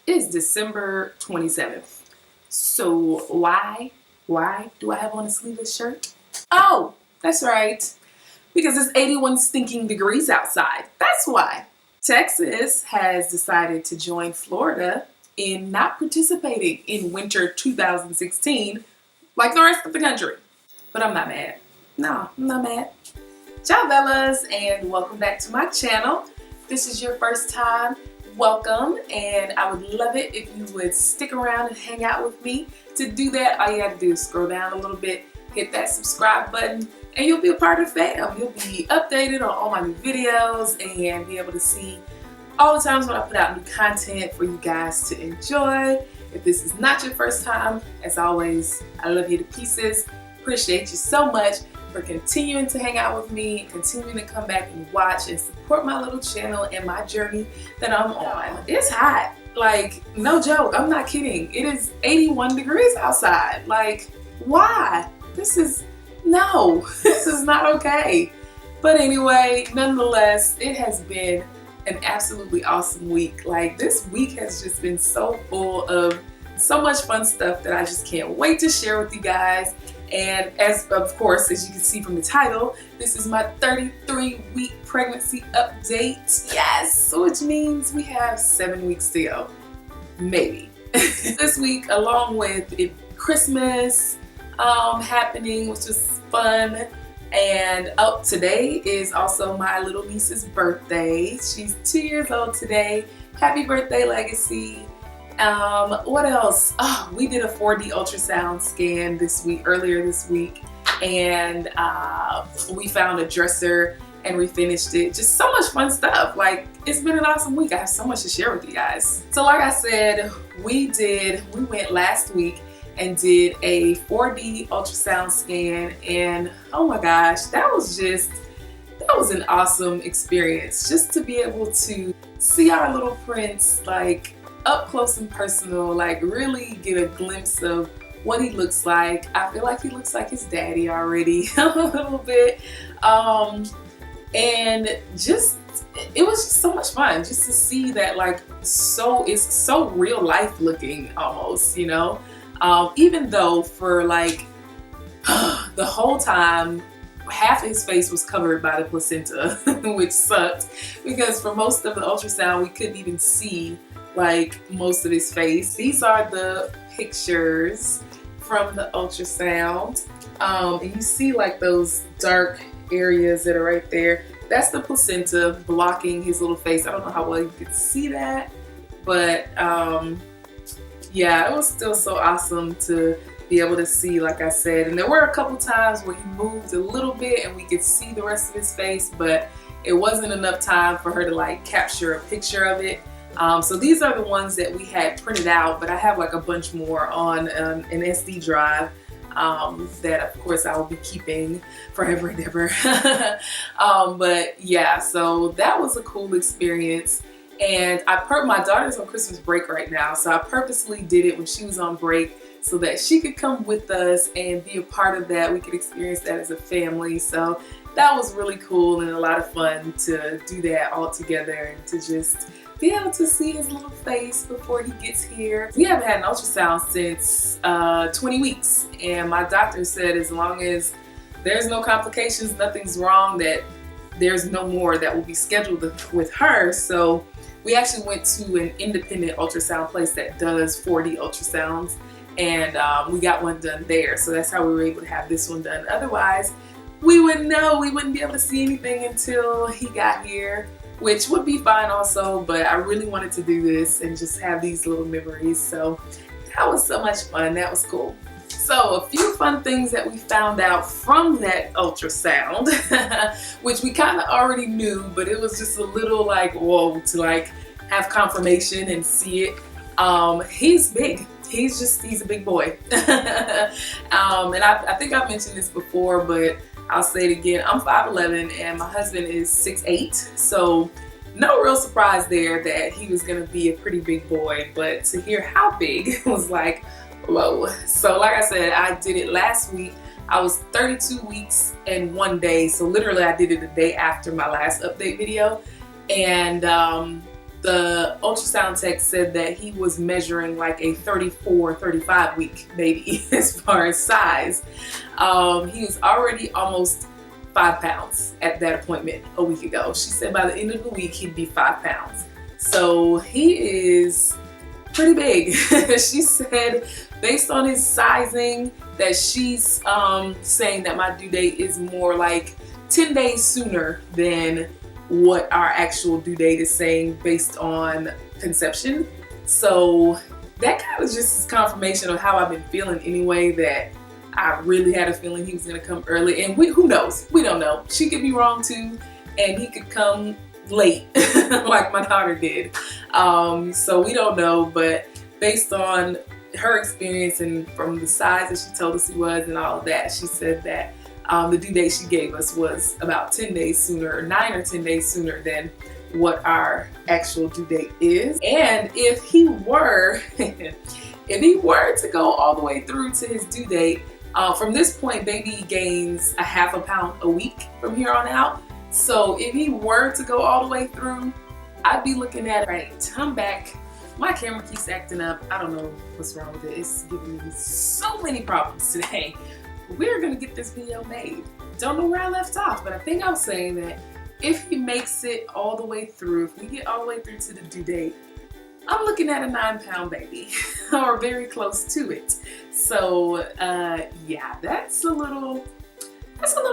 It is December 27th. So why do I have on a sleeveless shirt? Oh, that's right. Because it's 81 stinking degrees outside. That's why. Texas has decided to join Florida in not participating in winter 2016 like the rest of the country. But I'm not mad. No, I'm not mad. Ciao Bellas, and welcome back to my channel. If this is your first time, welcome, and I would love it if you would stick around and hang out with me. To do that, all you have to do is scroll down a little bit, hit that subscribe button, and you'll be a part of the fam. You'll be updated on all my new videos and be able to see all the times when I put out new content for you guys to enjoy. If this is not your first time, as always, I love you to pieces. Appreciate you so much for continuing to hang out with me, continuing to come back and watch and support my little channel and my journey that I'm on. It's hot. Like, no joke, I'm not kidding. It is 81 degrees outside. Like, why? This is not okay. But anyway, nonetheless, it has been an absolutely awesome week. Like, this week has just been so full of so much fun stuff that I just can't wait to share with you guys. And as of course, as you can see from the title, this is my 33-week pregnancy update. Yes, which means we have 7 weeks to go, maybe. This week, along with Christmas happening, which was fun. And today is also my little niece's birthday. She's 2 years old today. Happy birthday, Legacy. What else? Oh, we did a 4D ultrasound scan earlier this week, and we found a dresser and refinished it. Just so much fun stuff. Like, it's been an awesome week. I have so much to share with you guys. So like I said, we went last week and did a 4D ultrasound scan, and oh my gosh, that was an awesome experience. Just to be able to see our little prince, like, up close and personal, like really get a glimpse of what he looks like. I feel like he looks like his daddy already a little bit. And it was just so much fun just to see that, like, it's so real life looking almost, you know? Even though for like the whole time, half his face was covered by the placenta, which sucked because for most of the ultrasound, we couldn't even see like most of his face. These are the pictures from the ultrasound. And you see like those dark areas that are right there. That's the placenta blocking his little face. I don't know how well you could see that, but yeah, it was still so awesome to be able to see, like I said. And there were a couple times where he moved a little bit and we could see the rest of his face, but it wasn't enough time for her to like capture a picture of it. So these are the ones that we had printed out, but I have like a bunch more on an SD drive that of course I will be keeping forever and ever. But yeah, so that was a cool experience. And my daughter's on Christmas break right now, so I purposely did it when she was on break so that she could come with us and be a part of that. We could experience that as a family. So that was really cool and a lot of fun to do that all together and to just be able to see his little face before he gets here. We haven't had an ultrasound since 20 weeks, and my doctor said as long as there's no complications, nothing's wrong, that there's no more that will be scheduled with her. So we actually went to an independent ultrasound place that does 4D ultrasounds, and we got one done there. So that's how we were able to have this one done. Otherwise, we wouldn't know. We wouldn't be able to see anything until he got here, which would be fine also, but I really wanted to do this and just have these little memories. So that was so much fun. That was cool. So a few fun things that we found out from that ultrasound, which we kind of already knew, but it was just a little like, whoa, to like have confirmation and see it. He's big. He's a big boy. And I think I've mentioned this before, but I'll say it again. I'm 5'11" and my husband is 6'8", so no real surprise there that he was gonna be a pretty big boy, but to hear how big was like, whoa. So like I said, I did it last week. I was 32 weeks and 1 day, so literally I did it the day after my last update video. And the ultrasound tech said that he was measuring like a 34, 35 week baby as far as size. He was already almost 5 pounds at that appointment a week ago. She said by the end of the week he'd be 5 pounds. So he is pretty big. She said based on his sizing that she's saying that my due date is more like 10 days sooner than what our actual due date is saying based on conception. So that kind of just is confirmation of how I've been feeling anyway, that I really had a feeling he was going to come early. And who knows? We don't know. She could be wrong too, and he could come late like my daughter did. So we don't know, but based on her experience and from the size that she told us he was and all of that, she said that the due date she gave us was about 10 days sooner, or 9 or 10 days sooner than what our actual due date is. And if he were to go all the way through to his due date, from this point baby gains a half a pound a week from here on out. So if he were to go all the way through, I'd be looking at, right, I'm back. My camera keeps acting up. I don't know what's wrong with it. It's giving me so many problems today. We're gonna get this video made. Don't know where I left off, but I think I was saying that if he makes it all the way through, if we get all the way through to the due date, I'm looking at a 9-pound baby or very close to it. So yeah, that's a little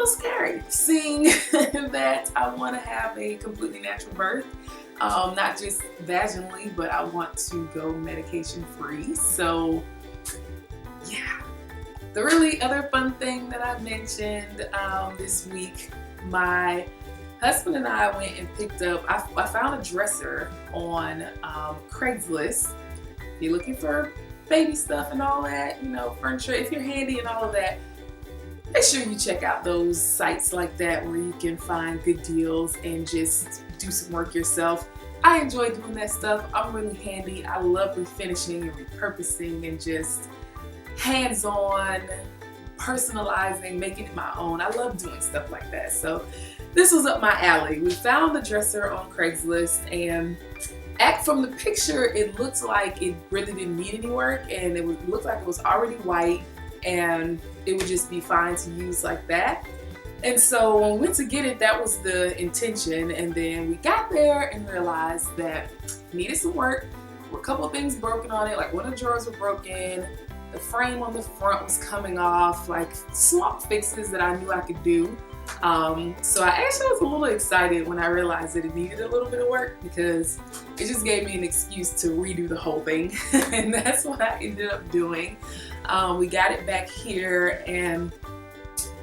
scary, seeing that I want to have a completely natural birth, not just vaginally, but I want to go medication free. So yeah. The really other fun thing that I mentioned this week, my husband and I went and picked up, I found a dresser on Craigslist. If you're looking for baby stuff and all that, you know, furniture, if you're handy and all of that, make sure you check out those sites like that where you can find good deals and just do some work yourself. I enjoy doing that stuff. I'm really handy. I love refinishing and repurposing and just hands-on, personalizing, making it my own. I love doing stuff like that. So this was up my alley. We found the dresser on Craigslist, and from the picture it looked like it really didn't need any work, and it looked like it was already white and it would just be fine to use like that. And so when we went to get it, that was the intention, and then we got there and realized that it needed some work. There were a couple of things broken on it, like one of the drawers were broken, the frame on the front was coming off, like small fixes that I knew I could do. So I actually was a little excited when I realized that it needed a little bit of work, because it just gave me an excuse to redo the whole thing. And that's what I ended up doing. We got it back here, and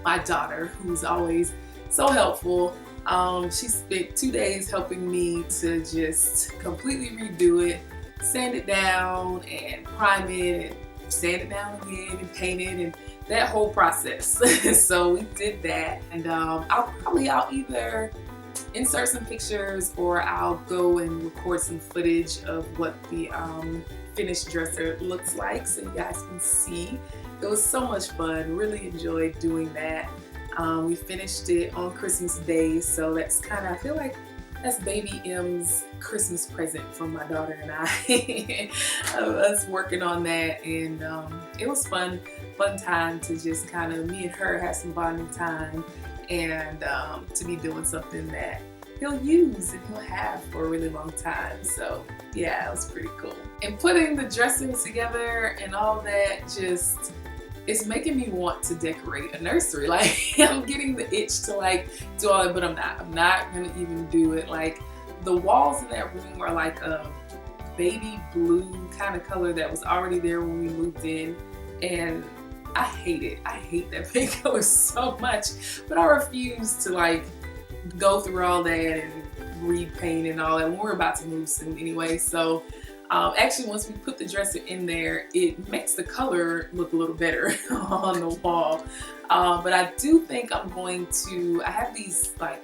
my daughter, who's always so helpful, she spent 2 days helping me to just completely redo it, sand it down and prime it, and sand it down again and paint it, and that whole process. So we did that, and I'll either insert some pictures or I'll go and record some footage of what the finished dresser looks like so you guys can see. It was so much fun. Really enjoyed doing that. We finished it on Christmas Day, so that's kind of, I feel like that's baby M's Christmas present from my daughter and I. Us working on that, and it was fun time to just kind of, me and her, have some bonding time, and to be doing something that he'll use and he'll have for a really long time. So yeah, it was pretty cool. And putting the dressings together and all that, just, it's making me want to decorate a nursery. Like, I'm getting the itch to like do all that, but I'm not gonna even do it. Like, the walls in that room are like a baby blue kind of color that was already there when we moved in, and I hate it. I hate that pink color so much, but I refuse to like go through all that and repaint and all that when we're about to move soon anyway. So actually, once we put the dresser in there, it makes the color look a little better on the wall. But I do think I'm going to, I have these like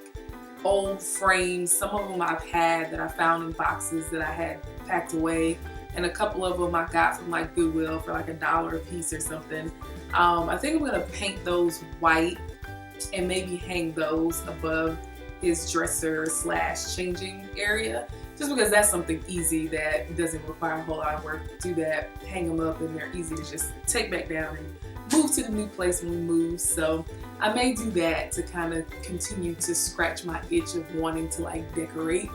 old frames. Some of them I've had that I found in boxes that I had packed away, and a couple of them I got from like Goodwill for like $1 a piece or something. I think I'm gonna paint those white and maybe hang those above his dresser / changing area, just because that's something easy that doesn't require a whole lot of work. Do that, hang them up, and they're easy to just take back down and move to the new place when we move. So I may do that to kind of continue to scratch my itch of wanting to like decorate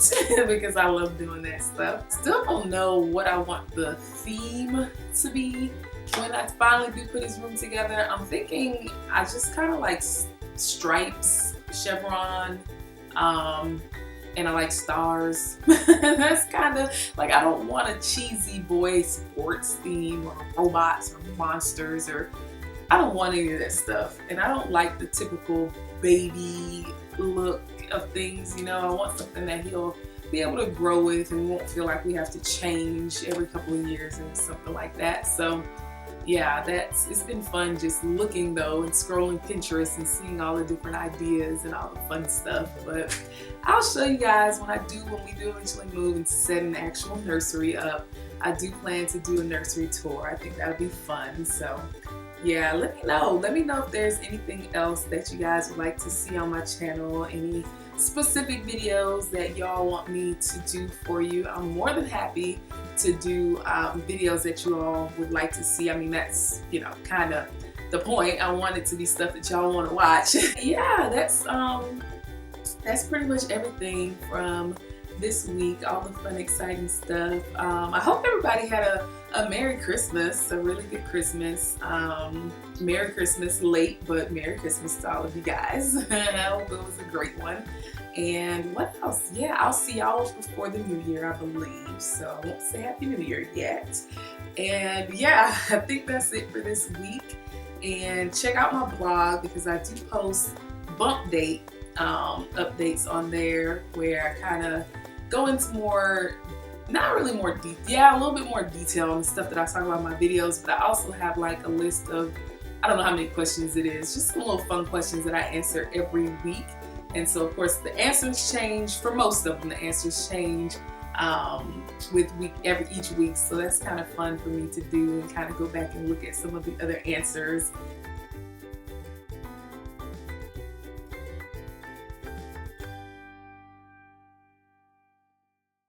because I love doing that stuff. Still don't know what I want the theme to be when I finally do put his room together. I'm thinking I just kind of like stripes, chevron, and I like stars. That's kind of like, I don't want a cheesy boy sports theme or robots or monsters, or I don't want any of that stuff. And I don't like the typical baby look of things, you know. I want something that he'll be able to grow with and won't feel like we have to change every couple of years and something like that. So yeah, it's been fun just looking though and scrolling Pinterest and seeing all the different ideas and all the fun stuff. But I'll show you guys when we do eventually move and set an actual nursery up. I do plan to do a nursery tour. I think that would be fun. So yeah, let me know. Let me know if there's anything else that you guys would like to see on my channel, any specific videos that y'all want me to do for you. I'm more than happy to do videos that you all would like to see. I mean, that's, you know, kind of the point. I want it to be stuff that y'all want to watch. Yeah, that's pretty much everything from this week, all the fun, exciting stuff. I hope everybody had a Merry Christmas, a really good Christmas. Merry Christmas late, but Merry Christmas to all of you guys. I hope it was a great one. And what else? Yeah, I'll see y'all before the new year, I believe. So I won't say Happy New Year yet. And yeah, I think that's it for this week. And check out my blog because I do post bump date updates on there where I kind of go into more, not really more deep, yeah, a little bit more detail on the stuff that I talk about in my videos, but I also have like a list of, I don't know how many questions it is, just some little fun questions that I answer every week. And so of course the answers change, for most of them the answers change with each week, so that's kind of fun for me to do and kind of go back and look at some of the other answers